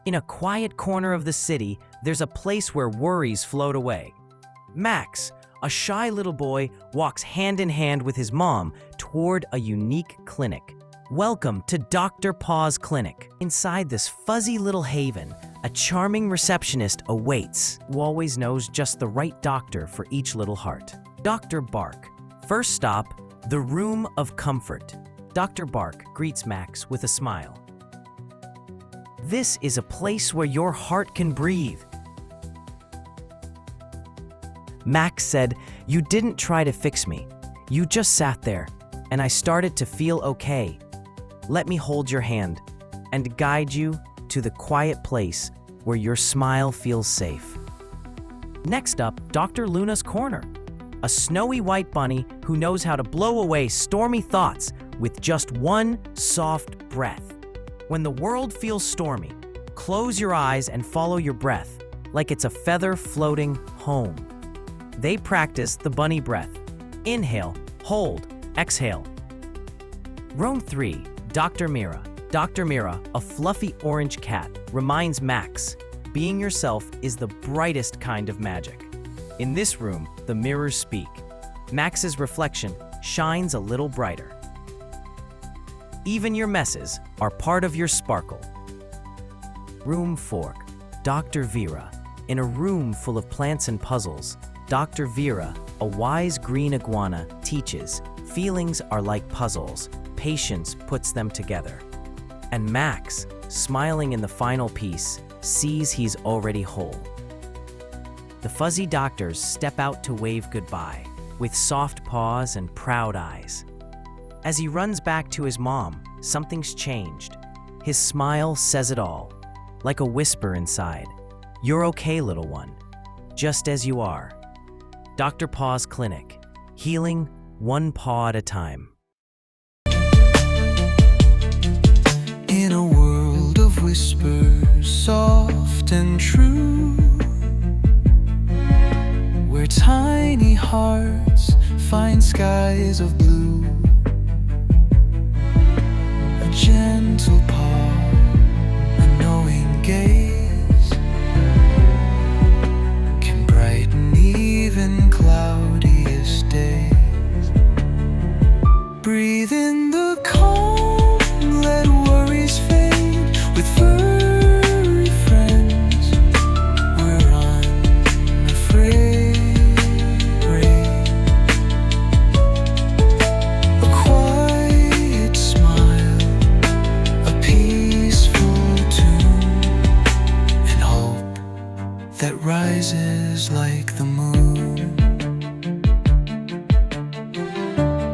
In a quiet corner of the city, there's a place where worries float away. Max, a shy little boy, walks hand in hand with his mom toward a unique clinic. Welcome to Dr. Paws Clinic. Inside this fuzzy little haven, a charming receptionist awaits, who always knows just the right doctor for each little heart. Dr. Bark. First stop, the Room of Comfort. Dr. Bark greets Max with a smile. This is a place where your heart can breathe. Max said, "You didn't try to fix me. You just sat there, and I started to feel okay. Let me hold your hand and guide you to the quiet place where your smile feels safe." Next up, Dr. Luna's Corner. A snowy white bunny who knows how to blow away stormy thoughts with just one soft breath. When the world feels stormy, close your eyes and follow your breath, like it's a feather floating home. They practice the bunny breath. Inhale, hold, exhale. Room 3, Dr. Mira. Dr. Mira, a fluffy orange cat, reminds Max, being yourself is the brightest kind of magic. In this room, the mirrors speak. Max's reflection shines a little brighter. Even your messes are part of your sparkle. Room 4, Dr. Vira. In a room full of plants and puzzles, Dr. Vira, a wise green iguana, teaches, feelings are like puzzles, patience puts them together. And Max, smiling in the final piece, sees he's already whole. The fuzzy doctors step out to wave goodbye, with soft paws and proud eyes. As he runs back to his mom, something's changed. His smile says it all, like a whisper inside. You're okay, little one, just as you are. Dr. Paws Clinic, healing one paw at a time. In a world of whispers, soft and true, where tiny hearts find skies of blue, a gentle paw, a knowing gaze, can brighten even cloudiest days. Breathe in the calm, let worries fade. With furry friends, we're unafraid. A quiet smile, a peaceful tune, and hope that rises like the moon.